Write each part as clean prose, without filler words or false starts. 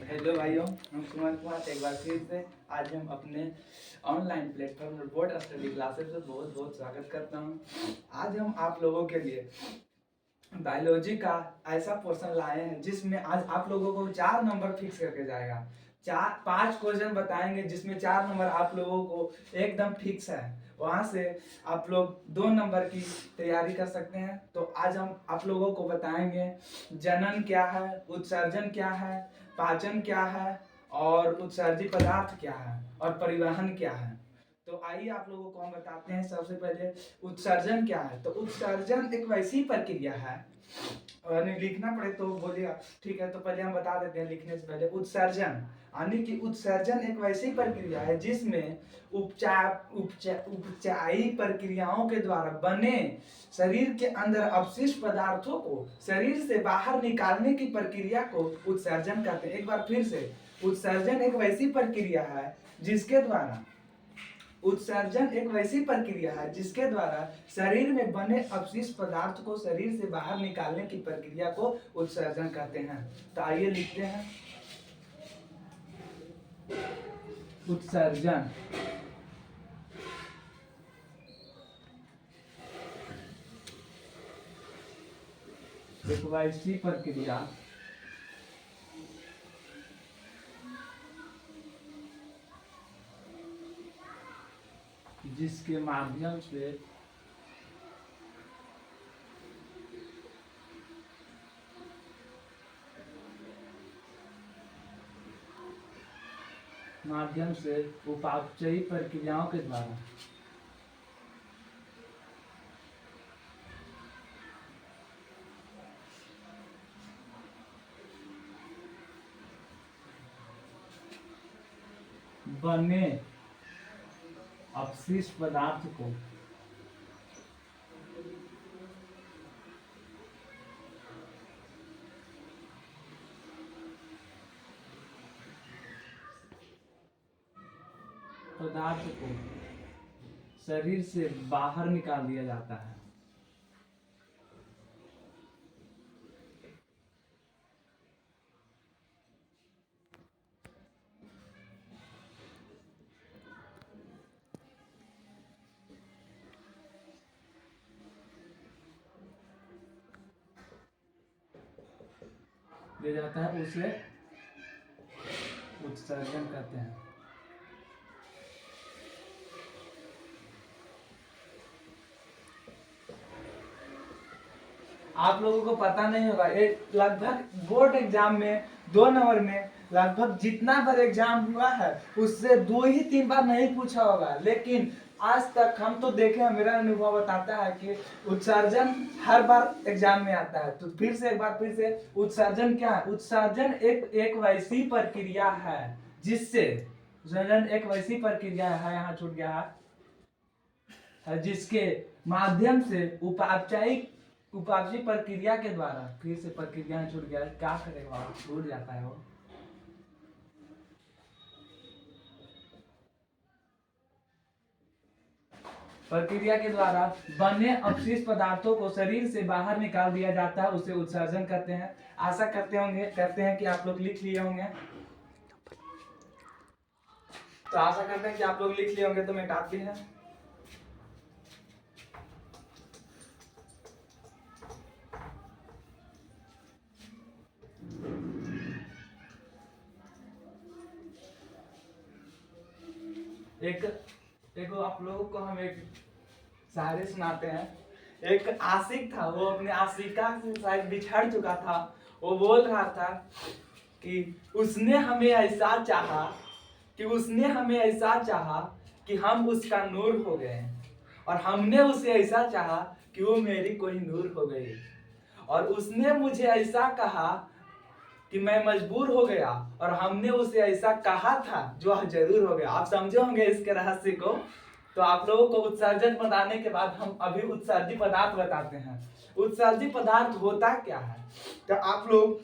Hello भाइयों, हम सुमन कुमार एक बार फिर से आज हम अपने online platform robot study classes में बहुत बहुत स्वागत करता हूं। आज हम आप लोगों के लिए बायोलॉजी का ऐसा पोर्शन लाए हैं जिसमें आज आप लोगों को 4 नंबर फिक्स करके जाएगा। 5 क्वेश्चन बताएंगे जिसमें 4 नंबर आप लोगों को एकदम फिक्स है। वहां से आप लोग 2 नंबर की तैयारी कर सकते हैं। तो आज हम आप लोगों को बताएंगे जनन क्या है, उत्सर्जन क्या है, पाचन क्या है और उत्सर्जी पदार्थ क्या है और परिवहन क्या है। तो आइए आप लोगों को हम बताते हैं। सबसे पहले उत्सर्जन क्या है। तो उत्सर्जन एक वैसी प्रक्रिया है, और लिखना पड़े तो बोलिएगा, ठीक है। तो पहले हम बता देते हैं लिखने से पहले। उत्सर्जन यानी कि उत्सर्जन एक वैसी प्रक्रिया है जिसमें उपचायी प्रक्रियाओं के द्वारा बने शरीर के अंदर अपशिष्ट पदार्थों को शरीर से बाहर निकालने की प्रक्रिया को उत्सर्जन कहते हैं। एक बार फिर से, उत्सर्जन एक वैसी प्रक्रिया है जिसके द्वारा उत्सर्जन एक वैसी प्रक्रिया है जिसके द्वारा शरीर में बने अपशिष्ट पदार्थ को शरीर से बाहर निकालने की प्रक्रिया को उत्सर्जन कहते हैं। तो आइए लिखते हैं उत्सर्जन। एक वैसी प्रक्रिया जिसके माध्यम से उपापचयी प्रक्रियाओं के द्वारा बने अपशिष्ट पदार्थ को शरीर से बाहर निकाल दिया जाता है। दिया जाता है, उसे उत्सर्जन कहते हैं। आप लोगों को पता नहीं होगा, लगभग बोर्ड एग्जाम में 2 नंबर में लगभग जितना बार एग्जाम हुआ है उससे 2 ही 3 बार नहीं पूछा होगा, लेकिन आज तक हम तो देखे हैं, मेरा अनुभव बताता है कि उत्सर्जन हर बार एग्जाम में आता है। तो फिर से एक बार फिर से, उत्सर्जन क्या है? उत्सर्जन एक वैसी प्रक्रिया है जिससे उत्सर्जन एक वैसी प्रक्रिया है, यहाँ छूट गया है, जिसके माध्यम से उपापचयी प्रक्रिया के द्वारा, फिर से प्रक्रिया छूट गया, क्या करेगा, छूट जाता है वो। प्रक्रिया के द्वारा बने अपशिष्ट पदार्थों को शरीर से बाहर निकाल दिया जाता है, उसे उत्सर्जन करते हैं। आशा करते हैं कि आप लोग लिख लिए होंगे। तो आशा करते हैं कि आप लोग लिख लिए होंगे। तो मिटाते हैं। एक आप लोगों को हम एक शायरी सुनाते हैं। एक आशिक था, वो अपने आशिका से शायद बिछड़ चुका था। वो बोल रहा था कि उसने हमें ऐसा चाहा कि हम उसका नूर हो गए, और हमने उसे ऐसा चाहा कि वो मेरी कोई नूर हो गई, और उसने मुझे ऐसा कहा कि मैं मजबूर हो गया, और हमने उसे ऐसा कहा था जो जरूर हो गया। आप समझे होंगे इसके रहस्य को। तो आप लोगों को उत्सर्जन बताने के बाद हम अभी उत्सर्जी पदार्थ बताते हैं। उत्सर्जी पदार्थ होता क्या है? तो आप लोग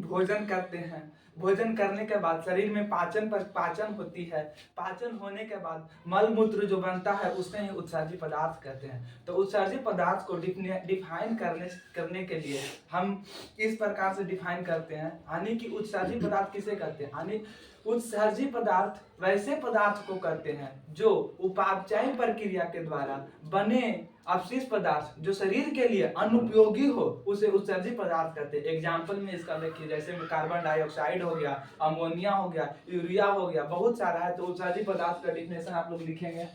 भोजन करते हैं, भोजन करने के बाद शरीर में पाचन होती है। पाचन होने के बाद मल मूत्र जो बनता है उसे ही उत्सर्जी पदार्थ कहते हैं। तो उत्सर्जी पदार्थ को डिफाइन करने के लिए हम इस प्रकार से डिफाइन करते हैं, यानी कि उत्सर्जी पदार्थ किसे कहते हैं, यानी उत्सर्जी पदार्थ वैसे पदार्थ को कहते हैं जो उपापचय प्रक्रिया के द्वारा बने अवशिष्ट पदार्थ जो शरीर के लिए अनुपयोगी हो उसे उत्सर्जी पदार्थ कहते हैं। एग्जाम्पल में इसका देखिए, जैसे कार्बन डाइऑक्साइड हो गया, अमोनिया हो गया, यूरिया हो गया, बहुत सारा है। तो उत्सर्जी पदार्थ का डिफिनेशन आप लोग लिखेंगे।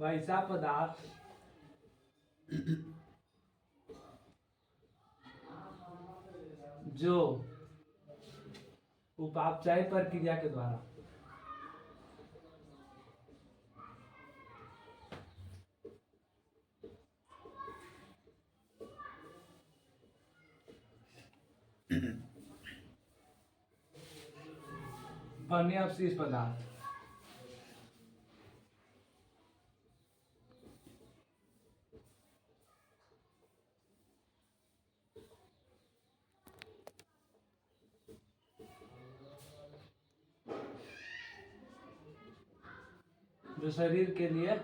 वैसा पदार्थ जो उपापचय प्रक्रिया के द्वारा बने अवशिष्ट पदार्थ जो शरीर के लिए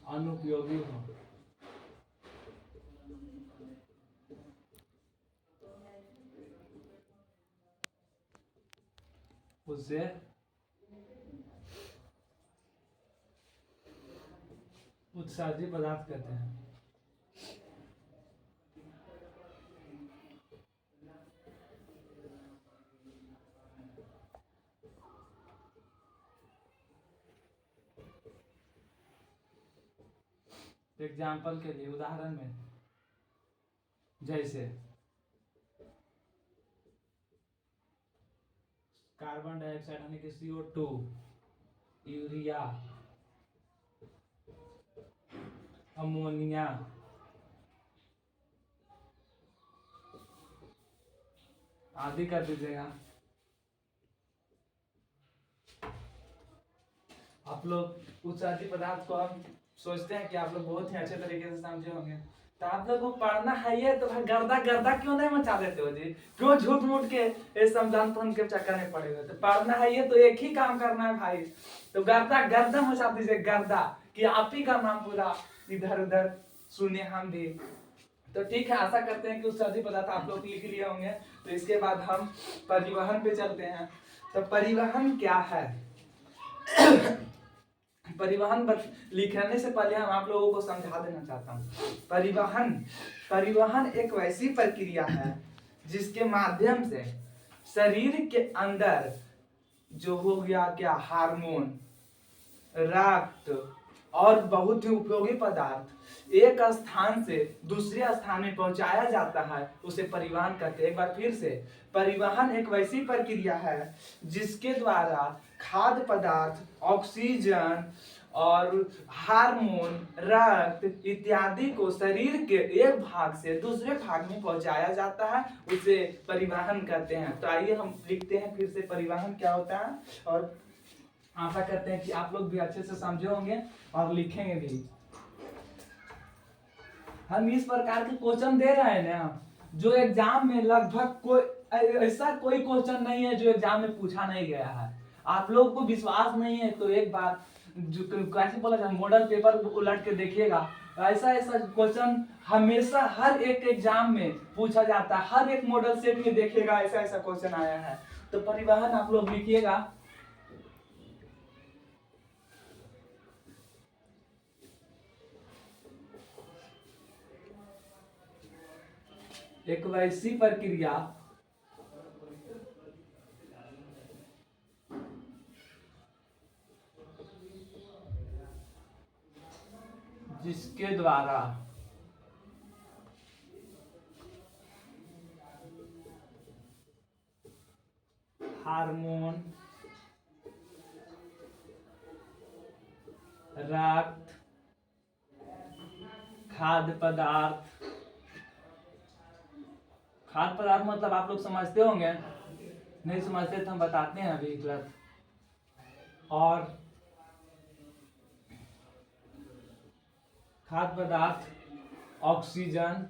अनुपयोगी हो उसे उत्सर्जी पदार्थ कहते हैं। एग्जाम्पल के लिए, उदाहरण में, जैसे कार्बन डाइऑक्साइड यानी कि CO2, यूरिया, अमोनिया, आदि कर दीजिएगा। आप लोग उत्सर्जी पदार्थ को हम सोचते हैं कि आप लोग बहुत ही अच्छे तरीके से समझे होंगे। तो आप लोग को पढ़ना है ये, तो भाई गर्दा गर्दा क्यों नहीं मचा देते हो जी? क्यों झूठ मूठ के इस समझान के चक्कर में पड़े हुए? तो पढ़ना है ये तो एक ही काम करना है भाई, तो गर्दा गर्दा मचा दीजिए, गर्दा, कि आप ही का नाम पूरा इधर उधर सुने हम भी। तो ठीक है, आशा करते हैं कि उत्सर्जी पदार्थ आप लोग लिख लिए होंगे। तो इसके बाद हम परिवहन पे चलते हैं। तो परिवहन क्या है? परिवहन लिखने से पहले हम आप लोगों को समझा देना चाहता हूँ। परिवहन एक वैसी प्रक्रिया है जिसके माध्यम से शरीर के अंदर जो हो गया क्या, हार्मोन, रक्त और बहुत ही उपयोगी पदार्थ एक स्थान से दूसरे स्थान में पहुंचाया जाता है, उसे परिवहन कहते हैं। एक बार फिर से, परिवहन एक वैसी प्रक्रिया है जिसके द्वारा खाद्य पदार्थ, ऑक्सीजन और हार्मोन, रक्त इत्यादि को शरीर के एक भाग से दूसरे भाग में पहुंचाया जाता है, उसे परिवहन कहते हैं। तो आइए हम लिखते हैं फिर से परिवहन क्या होता है, और आशा करते हैं कि आप लोग भी अच्छे से समझे होंगे और लिखेंगे भी। हम इस प्रकार के क्वेश्चन दे रहे हैं ना जो एग्जाम में लगभग कोई ऐसा कोई क्वेश्चन नहीं है जो एग्जाम में पूछा नहीं गया है। आप लोग को विश्वास नहीं है तो एक बार जो कैसे बोला जाए, मॉडल पेपर उलट के देखिएगा। ऐसा ऐसा क्वेश्चन हमेशा हर एक एग्जाम में पूछा जाता है, हर एक मॉडल सेट में देखिएगा ऐसा ऐसा क्वेश्चन आया है। तो परिवहन आप लोग लिखिएगा। एक वैसी प्रक्रिया जिसके द्वारा हार्मोन, रक्त, खाद्य पदार्थ खाद्य पदार्थ मतलब आप लोग समझते होंगे, नहीं समझते तो हम बताते हैं अभी गलत। और खाद्य पदार्थ ऑक्सीजन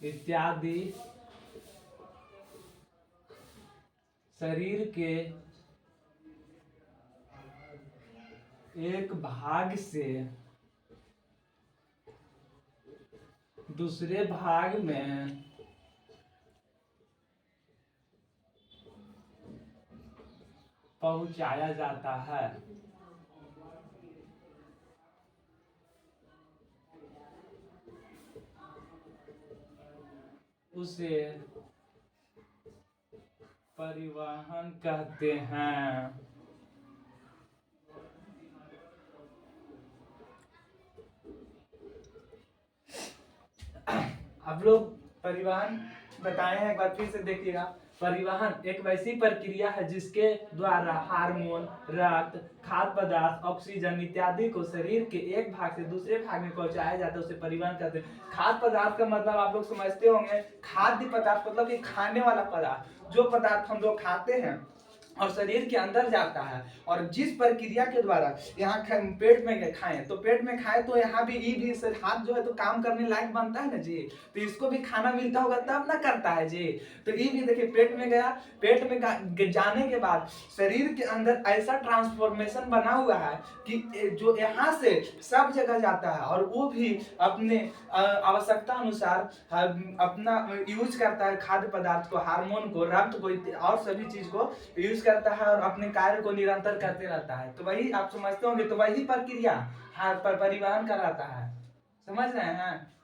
इत्यादि शरीर के एक भाग से दूसरे भाग में पहुंचाया जाता है। उसे परिवहन कहते हैं। आप लोग परिवहन बताए हैं, एक बार फिर से देखिएगा। परिवहन एक वैसी प्रक्रिया है जिसके द्वारा हार्मोन, रक्त, खाद्य पदार्थ, ऑक्सीजन इत्यादि को शरीर के एक भाग से दूसरे भाग में पहुंचाया जाता है, उसे परिवहन कहते हैं। खाद्य पदार्थ का मतलब आप लोग समझते होंगे, खाद्य पदार्थ मतलब कि खाने वाला पदार्थ, जो पदार्थ हम लोग खाते हैं और शरीर के अंदर जाता है, और जिस प्रक्रिया के द्वारा यहाँ पेट में खाएं तो पेट में खाएं तो यहाँ भी ई भी हाथ जो है तो काम करने लायक बनता है ना जी, तो इसको भी खाना मिलता होगा तब ना करता है जी। तो ई भी देखिए पेट में गया, पेट में जाने के बाद शरीर के अंदर ऐसा ट्रांसफॉर्मेशन बना हुआ है कि जो यहाँ से सब जगह जाता है, और वो भी अपने आवश्यकता अनुसार अपना यूज करता है खाद्य पदार्थ को, हार्मोन को, रक्त को और सभी चीज को यूज करता है और अपने कार्य को निरंतर करते रहता है। तो वही आप समझते होंगे, तो वही प्रक्रिया परिवहन कराता है। समझ रहे हैं?